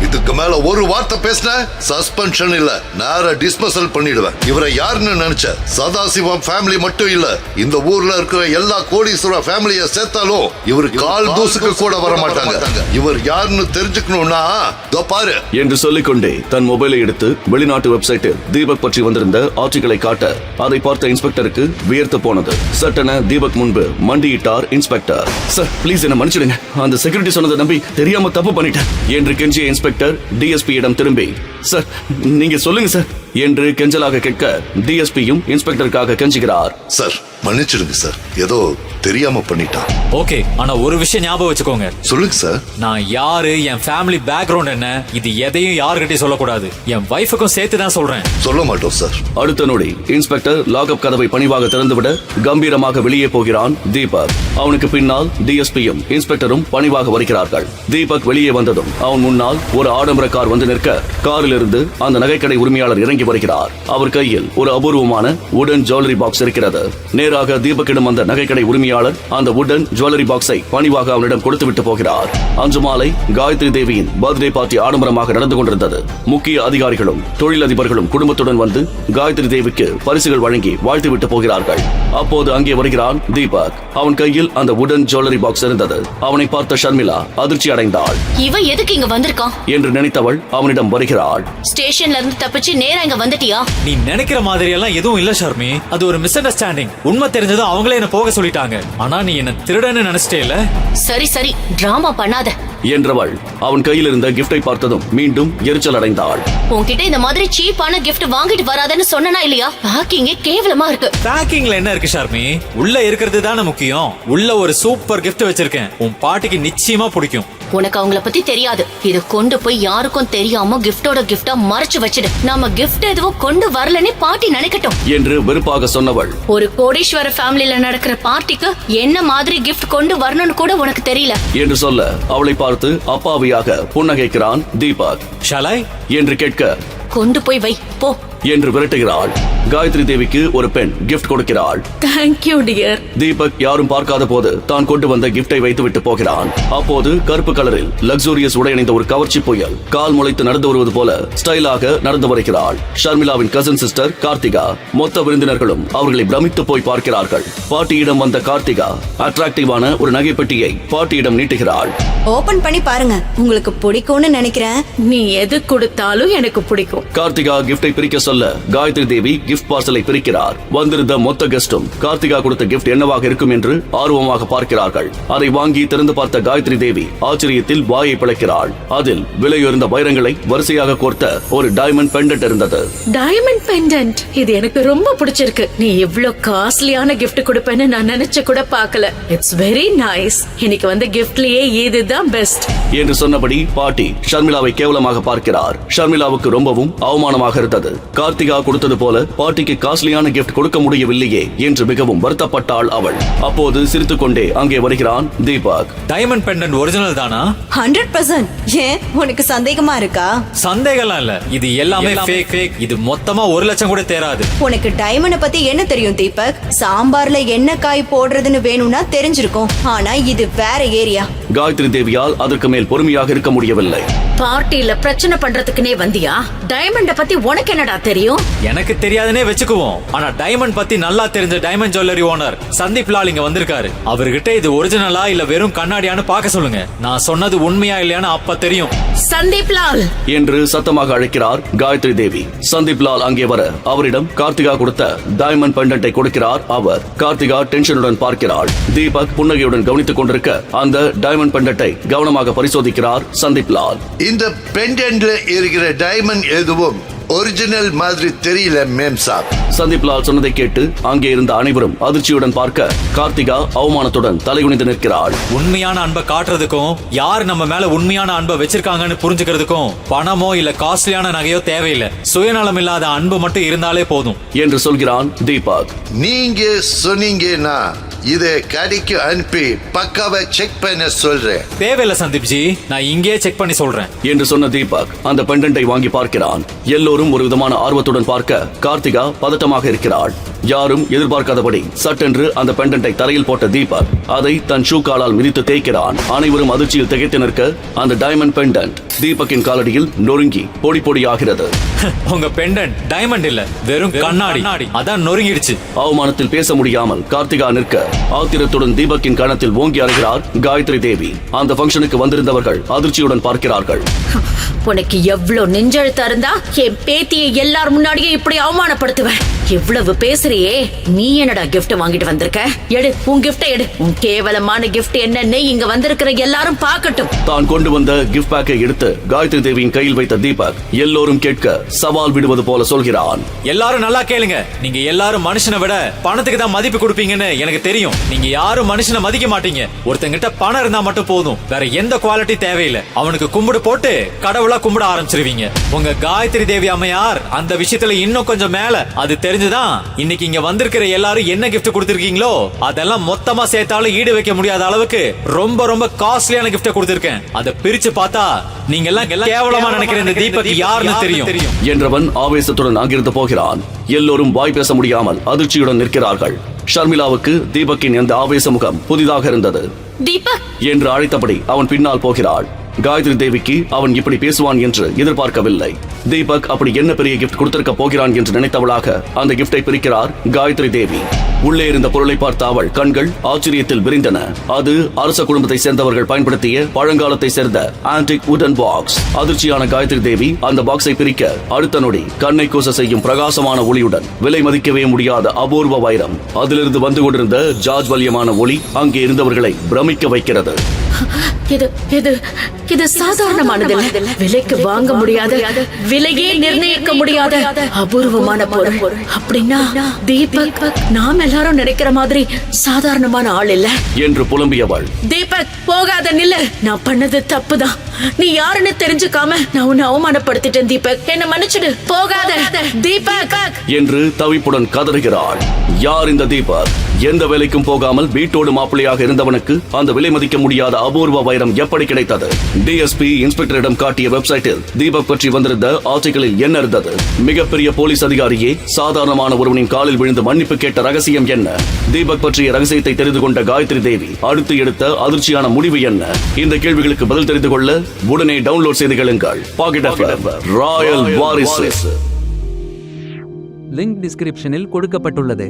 [SPEAKER 11] இதுக்கு மேல ஒரு வார்த்தை பேசின சஸ்பென்ஷன் இல்ல, நேரா டிஸ்மிஸல் பண்ணிடுவேன். இவரை யாருன்னு நினைச்ச? சதாசிவம் ஃபேமிலி மட்டும் இல்ல, இந்த ஊர்ல இருக்கிற எல்லா கோடீஸ்வர ஃபேமிலியை சேர்த்தாலும் இவர் கால் தூசுக்கு கூட வர மாட்டாங்க. இவர் யாருன்னு தெரிஞ்சுக்கணும்னா பாரு
[SPEAKER 2] என்று சொல்லிக்கொண்டே தன் மொபைலை எடுத்து வெளிநாட்டு வெப்சைட்டில் தீபக் பற்றி வந்திருந்த ஆர்டிகளை காட்ட அதை பார்த்த இன்ஸ்பெக்டருக்கு வியர்த்து போனது. சட்டென தீபக் முன்பு மண்டியிட்டார் இன்ஸ்பெக்டர். சார், ப்ளீஸ் என்ன மன்னிச்சிடுங்க. அந்த செக்யூரிட்டி சொன்னதை நம்பி தெரியாம தப்பு பண்ணிட்டேன் என்று கெஞ்சிய இன்ஸ்பெக்டர் டிஎஸ்பியிடம் திரும்பி, சார் நீங்க சொல்லுங்க சார் என்று கெஞ்சலாக கேட்க டிஎஸ்பியும் இன்ஸ்பெக்டருக்காக கெஞ்சுகிறார்.
[SPEAKER 11] சார் மன்னிச்சிடுங்க சார், ஏதோ தெரியாம பண்ணிட்டான்.
[SPEAKER 9] ஓகே, ஆனா ஒரு விஷயம் ஞாபகம் வச்சுக்கோங்க.
[SPEAKER 11] சொல்லுங்க சார்.
[SPEAKER 9] நான் யாரு, என் ஃபேமிலி பேக்ரவுண்ட் என்ன, இது எதையும் யாருக்கிட்டையும் சொல்லக்கூடாது. என் வைஃபுக்கும் சேர்த்து தான் சொல்றேன்.
[SPEAKER 11] சொல்ல மாட்டோம் சார்.
[SPEAKER 2] அடுத்த நொடி இன்ஸ்பெக்டர் லாக்அப் கதவை பணிவாக திறந்துவிட கம்பீரமாக வெளியே போகிறான் தீபக். அவனுக்கு பின்னால் டிஎஸ்பியும் இன்ஸ்பெக்டரும் பணிவாக வருகிறார்கள். தீபக் வெளியே வந்ததும் அவன் முன்னால் ஒரு ஆடம்பர கார் வந்து நிற்க, காரில் இருந்து அந்த நகைக்கடை உரிமையாளர் இறங்கி வருகிறார். அவர் கையில் ஒரு அபூர்வமான வுடன் ஜுவல்லரி பாக்ஸ் இருக்கிறது. நேராக தீபக்கிடம் வந்த நகைக்கடை உரிமையாளர் அந்த வுடன் ஜுவல்லரி பாக்ஸை பணிவாக அவனிடம் கொடுத்துவிட்டு போகிறார். அன்று மாலை காயத்ரி தேவியின் பர்த்டே பார்ட்டி ஆடம்பரமாக நடந்து கொண்டிருந்தது. முக்கிய அதிகாரிகளும் தொழிலதிபர்களும் குடும்பத்துடன் வந்து காயத்ரி தேவிக்கு பரிசுகள் வழங்கி வாழ்த்துவிட்டு போகிறார்கள். அப்போது அங்கே வருகிறான் தீபக். அவன் கையில் அந்த வுடன் ஜுவல்லரி பாக்ஸ் இருந்தது. அவனை பார்த்த ஷர்மிளா அதிர்ச்சி அடைந்தாள்.
[SPEAKER 8] இவன் எதுக்கு இங்க வந்திருக்கான்
[SPEAKER 2] என்று நினைத்தவள் அவனிடம் வருகிறாள்.
[SPEAKER 8] ஸ்டேஷன்ல இருந்து தப்பிச்சு நேரா இங்க வந்துட்டியா?
[SPEAKER 9] நீ நினைக்கிற மாதிரி எல்லாம் எதுவும் இல்ல ஷர்மி. அது ஒரு மிஸ் அண்டர்ஸ்டாண்டிங். உண்மை தெரிஞ்சதும் அவங்களே என்ன போக சொல்லிட்டாங்க. ஆனா நீ என்ன திருடன்னு நினைச்சிட்டே இல்ல?
[SPEAKER 8] சரி சரி, டிராமா பண்ணாத
[SPEAKER 2] என்றவள் அவன் கையில் இருந்த கிஃப்டை பார்த்ததும் மீண்டும் எரிச்சல் அடைந்தாள்.
[SPEAKER 8] உன்கிட்ட இந்த மாதிரி சீப்பான கிஃப்ட் வாங்கிட்டு வராதன்னு சொன்னா இல்லையா? பேக்கிங்கே கேவலமா இருக்கு.
[SPEAKER 9] பேக்கிங்ல என்ன இருக்கு ஷர்மி? உள்ள இருக்கிறது தானே முக்கியம். உள்ள ஒரு சூப்பர் கிஃப்ட் வச்சிருக்கேன். உன் பாட்டிக்கு நிச்சயமா பிடிக்கும்.
[SPEAKER 8] உனக்கு அவங்கள பத்தி தெரியாது. இத கொண்டு போய் யாருக்கும் தெரியாம கிஃப்டோட கிஃப்டா மறைச்சு வச்சிடு. நாம கிஃப்ட் எதுவும் கொண்டு வரலன்னு பாட்டி நினைக்கட்டும்
[SPEAKER 2] என்று வெறுப்பாக சொன்னவள்.
[SPEAKER 8] ஒரு கோடீஸ்வர ஃபேமிலில நடக்கிற பார்ட்டிக்கு என்ன மாதிரி கிஃப்ட் கொண்டு வரணும்னு கூட உனக்கு தெரியல
[SPEAKER 2] என்று சொல்ல அவளை பார்த்து அப்பாவியாக புன்னகைக்கிறான் தீபக்.
[SPEAKER 9] ஷாலாய்
[SPEAKER 2] என்று கேட்க,
[SPEAKER 8] கொண்டு போய் வை போ
[SPEAKER 2] என்று விரட்டுகிறாள். காயத்ரி தேவிக்கு ஒரு பெண் கிஃப்ட் கொடுக்கிறாள்.
[SPEAKER 1] Thank you dear.
[SPEAKER 2] தீபக் யாரும் பார்க்காத போது தான் கொண்டு வந்த கிஃப்டை வைத்துவிட்டு போகிறான். அப்போது கருப்பு கலரில் லக்ஸூரியஸ் உடை அணிந்த ஒரு கவர்ச்சி புயல் கால் முளைத்து நடந்து வருவது போல ஸ்டைலாக நடந்து வருகிறாள். ஷர்மிளாவின் கசின் சிஸ்டர் கார்த்திகா. மொத்த விருந்தினர்களும் அவர்களை பிரமித்து போய் பார்க்கிறார்கள். பாட்டியிடம் வந்த கார்த்திகா அட்ராக்டிவான ஒரு நகைப்பெட்டியை பாட்டியிடம் நீட்டுகிறாள்.
[SPEAKER 12] ஓபன் பண்ணி பாருங்க, உங்களுக்கு பிடிக்கும்னு நினைக்கிறேன்.
[SPEAKER 1] நீ எது கொடுத்தாலும் எனக்கு பிடிக்கும்.
[SPEAKER 2] கார்த்திகா கிஃப்டை பிரிக்க சொல்ல காயத்ரி தேவி கிஃப்ட் பார்சலை பிரிக்கிறார். வந்திருந்த மொத்த கெஸ்டும் கார்த்திகா கொடுத்த கிஃப்ட் என்னவாக இருக்கும் என்று ஆர்வமாக பார்க்கிறார்கள். அதை வாங்கி திறந்து பார்த்த காயத்ரி தேவி ஆச்சரியத்தில் வாயை பிளக்கிறாள். அதில் விலையுயர்ந்த வைரங்களை வரிசையாக கோர்த்த ஒரு டைமண்ட் பெண்டன்ட் இருந்தது.
[SPEAKER 1] டைமண்ட் பெண்டன்ட், இது எனக்கு ரொம்ப பிடிச்சிருக்கு. நீ இவ்ளோ காஸ்ட்லியான கிஃப்ட் கொடுப்பேன்னு நான் நினைச்சு கூட பார்க்கல. It's very nice. இன்னைக்கு வந்த கிஃப்ட்லயே இதுதான் பெஸ்ட்
[SPEAKER 2] என்று சொன்னபடி பாட்டி ஷர்மிளாவை கேவலமாக பார்க்கிறார். ஷர்மிளாவுக்கு ரொம்பவும் அவமானமாக இருந்தது. கார்த்திகா கொடுத்தது போல பாட்டிக்கு காஸ்ட்லியான கிஃப்ட் கொடுக்க முடியவில்லையே என்று மிகவும் வருத்தப்பட்டாள் அவள். அப்போது சிரித்துக்கொண்டே அங்கே வருகிறான் தீபக்.
[SPEAKER 9] டைமண்ட் பெண்டன்ட் ஒரிஜினல் தானா?
[SPEAKER 12] 100%. ஏன் உனக்கு சந்தேகமா இருக்கா?
[SPEAKER 9] சந்தேகம்லாம் இல்ல, இது எல்லாமே ஃபேக். இது மொத்தமா 1 லட்சம் கூட தேராது.
[SPEAKER 12] உனக்கு டைமண்ட் பத்தி என்ன தெரியும் தீபக்? சாம்பார்ல என்ன காய் போடுறதுன்னு வேணும்னா தெரிஞ்சிருக்கும். ஆனா இது வேற ஏரியா.
[SPEAKER 2] காயத்ரி தேவியால் அதற்கு மேல் பொறுமையாக இருக்க முடியவில்லை.
[SPEAKER 1] பார்ட்டில பிரச்சனை பண்றதுக்குனே வந்தியா? டைமண்ட பத்தி உனக்கு என்னடா தெரியும்?
[SPEAKER 9] எனக்கு தெரியாதுனே வெச்சுக்குவோம். ஆனா டைமண்ட் பத்தி நல்லா தெரிஞ்ச diamond jewellery owner Sandeep Lal இங்க வந்திருக்காரு. அவர்கிட்ட இது ஒரிஜினலா இல்ல வெறும் கண்ணாடியான்னு பார்க்க சொல்லுங்க. நான் சொன்னது உண்மையா இல்லையான்னு அப்ப தெரியும்.
[SPEAKER 1] சந்தீப் லால்
[SPEAKER 2] என்று சத்தமாக அழைக்கிறார் காயத்ரி தேவி. சந்தீப் லால் அங்கே வர அவரிடம் கார்த்திகா கொடுத்த டைமண்ட் பெண்டன்ட்டை கொடுக்கிறார் அவர். கார்த்திகா டென்ஷனுடன் பார்க்கிறாள். தீபக் புன்னகையுடன் கவனித்துக் கொண்டிருக்க அந்த டைமண்ட் பெண்டன்ட்டை கவனமாக பரிசோதிக்கிறார் சந்தீப் லால்.
[SPEAKER 11] இந்த பெண்டன்ட்ல இருக்கிற டைமண்ட் எதுவும் ஒரிஜினல் மாதிரி தெரியல மேம் சாப்.
[SPEAKER 2] சந்தீப் லால் சொன்னதை கேட்டு அங்கே இருந்த அனைவரும் அதிர்ச்சியுடன் பார்க்க கார்த்திகா அவமானத்துடன் தலைகுனிந்து நிற்கிறாள்.
[SPEAKER 9] உண்மையான அன்பை காட்டுறதுக்கும் யார் நம்ம மேல உண்மையான அன்பை வச்சிருக்காங்கன்னு புரிஞ்சுக்கிறதுக்கும் பணமோ இல்ல காஸ்ட்லியான நகையோ தேவையில்லை. சுயநலம் இல்லாத அன்பு மட்டும் இருந்தாலே போதும்
[SPEAKER 2] என்று சொல்கிறான் தீபக்.
[SPEAKER 11] நீங்க சொன்னீங்கன்னா இதை கடைக்கு அனுப்பி பக்காவை செக் பண்ண சொல்றேன்.
[SPEAKER 9] தேவையில்லை சந்தீப் ஜி, நான் இங்கேயே செக் பண்ணி சொல்றேன்
[SPEAKER 2] என்று சொன்ன தீபக் அந்த பெண்டன்ட்டை வாங்கி பார்க்கிறான். எல்லோரும் ஒரு விதமான ஆர்வத்துடன் பார்க்க கார்த்திகா பதட்டமாக இருக்கிறாள். யாரும் எதிர்பார்க்காதபடி சட்டென்று அந்த பெண்டன்ட்டை தரையில் போட்ட தீபக் அதை தன் ஷூ காலால் மிதித்து தேய்க்கிறான். அனைவரும் அதிர்ச்சியில் திகைத்து நிற்க அந்த டைமண்ட் பெண்டன்ட் தீபக்கின் காலடியில் நொறுங்கி பொடி பொடியாகிறது.
[SPEAKER 9] உங்க பெண்டன்ட் டைமண்ட் இல்ல, வெறும் கண்ணாடி, அதான் நொறுங்கிடுச்சு.
[SPEAKER 2] அவமானத்தில் பேச முடியாமல் கார்த்திகா நிற்க ஆத்திரத்துடன் தீபக்கின் கணத்தில் ஓங்கி அறைகிறார் காயத்ரி தேவி. அந்த ஃபங்க்ஷனுக்கு வந்திருந்தவர்கள் அதிர்ச்சியுடன் பார்க்கிறார்கள்.
[SPEAKER 8] உனக்கு எவ்வளவு நெஞ்செழுத்தா இருந்தா என் பேத்தியை எல்லார் முன்னாடியே இப்படி அவமானப்படுத்துவேன்? எவ்வளவு பேசுறியே, நீ என்னடா கிஃப்ட் வாங்கிட்டு வந்திருக்க? எடு உன் கிஃப்ட் எடு. உன் கேவலமான கிஃப்ட் என்னன்னு இங்க வந்திருக்கிற எல்லாரும் பார்க்கட்டும்.
[SPEAKER 2] தான் கொண்டு வந்த கிஃப்ட் பேக்கை எடுத்து காயத்ரி தேவியின் கையில் வைத்த தீபக் எல்லோரும் கேட்க சவால் விடுவது போல சொல்கிறான்.
[SPEAKER 9] எல்லாரும் நல்லா கேளுங்க, நீங்க எல்லாரும் மனுஷனை விட பணத்துக்கு தான் மதிப்பு கொடுப்பீங்கன்னு எனக்கு தெரியும். நீங்க யாரும் மனுஷனை மதிக்க மாட்டீங்க. ஒருத்தங்கிட்ட பணம் இருந்தா மட்டும் போதும், வேற எந்த குவாலிட்டி தேவையில்லை. அவனுக்கு கும்பிடு போட்டு கடவுளா கும்பிட ஆரம்பிச்சிருவீங்க. உங்க காயத்ரி தேவி அம்மையார் அந்த விஷயத்துல இன்னும் கொஞ்சம் மேல. அது தெரிஞ்சுதான் இன்னைக்கு இங்க வந்திருக்கிற எல்லாரும் என்ன கிஃப்ட் கொடுத்திருக்கீங்களோ அதெல்லாம் மொத்தமா சேர்த்தாலும் ஈடு வைக்க முடியாத அளவுக்கு ரொம்ப ரொம்ப காஸ்ட்லியான கிஃப்ட் கொடுத்திருக்கேன். அதை பிரிச்சு பார்த்தா நீங்க எல்லாம் கேவலமா நினைக்கிற இந்த தீபக் யாருன்னு தெரியும்
[SPEAKER 2] என்றவன் ஆவேசத்துடன் அங்கிருந்து போகிறான். எல்லோரும் வாய் பேச முடியாமல் அதிர்ச்சியுடன் நிற்கிறார்கள். ஷர்மிளாவுக்கு தீபக்கின் இந்த ஆவேச முகம் புதிதாக இருந்தது.
[SPEAKER 8] தீபக்
[SPEAKER 2] என்று அழைத்தபடி அவன் பின்னால் போகிறாள். காயத்ரி தேவிக்கு அவன் இப்படி பேசுவான் என்று எதிர்பார்க்கவில்லை. தீபக் அப்படி என்ன பெரிய கிஃப்ட் கொடுத்திருக்க போகிறான் என்று நினைத்தவளாக அந்த கிஃப்டை பிரிக்கிறார் காயத்ரி தேவி. உள்ளே இருந்த பொருளை பார்த்த அவள் கண்கள் ஆச்சரியத்தில் விரிந்தன. அது அரச குடும்பத்தை சேர்ந்தவர்கள் பயன்படுத்திய பழங்காலத்தை சேர்ந்த ஆன்டிக் வுடன் பாக்ஸ். அதிர்ச்சியான காயத்ரி தேவி அந்த பாக்ஸை பிரிக்க அடுத்த நொடி கண்ணை கூச செய்யும் பிரகாசமான ஒளியுடன் விலை மதிக்கவே முடியாத அபூர்வ வைரம். அதிலிருந்து வந்து கொண்டிருந்த ஜாஜ்வல்யமான ஒளி அங்கே இருந்தவர்களை பிரமிக்க வைக்கிறது.
[SPEAKER 8] இது சாதாரணமானது, விலைக்கு வாங்க முடியாத, விலையே நிர்ணயிக்க முடியாத அபூர்வமான பொருள். அப்படின்னா தீபக் நாம் எல்லாரும் நினைக்கிற மாதிரி சாதாரணமான ஆள் இல்ல
[SPEAKER 2] என்று புலம்பியவள்.
[SPEAKER 8] தீபக் போகாத, நில்லு. நான் பண்ணது தப்புதான். நீ யாருன்னு தெரிஞ்சுக்காம நான் உன்னை அவமானப்படுத்திட்டேன் தீபக், என்ன மன்னிச்சிடு. போகாத தீபக்
[SPEAKER 2] என்று தவிப்புடன் கதறுகிறாள். யார் இந்த தீபக்? எந்த வேலைக்கும் போகாமல் வீட்டோடு மாப்பிள்ளையாக இருந்தவனுக்கு அந்த விலை மதிக்க முடியாத அபூர்வ வைரம் எப்படி கிடைத்தது? டிஎஸ்பி இன்ஸ்பெக்டரிடம் காட்டிய வெப்சைட்டில் தீபக் பற்றி வந்திருந்த ஆர்டிகளில் என்ன இருந்தது? மிகப்பெரிய போலீஸ் அதிகாரியே சாதாரணமான ஒருவனின் காலில் விழுந்து மன்னிப்பு கேட்ட ரகசியம் என்ன? தீபக் பற்றிய ரகசியத்தை தெரிந்து கொண்ட காயத்ரி தேவி அடுத்து எடுத்த அதிர்ச்சியான முடிவு என்ன? இந்த கேள்விகளுக்கு பதில் தெரிந்து கொள்ள உடனே டவுன்லோட் செய்து கேளுங்கள் பாக்கெட் எஃப்எம் ராயல் வாரிசு.
[SPEAKER 13] லிங்க் டிஸ்கிரிப்ஷனில் கொடுக்கப்பட்டுள்ளது.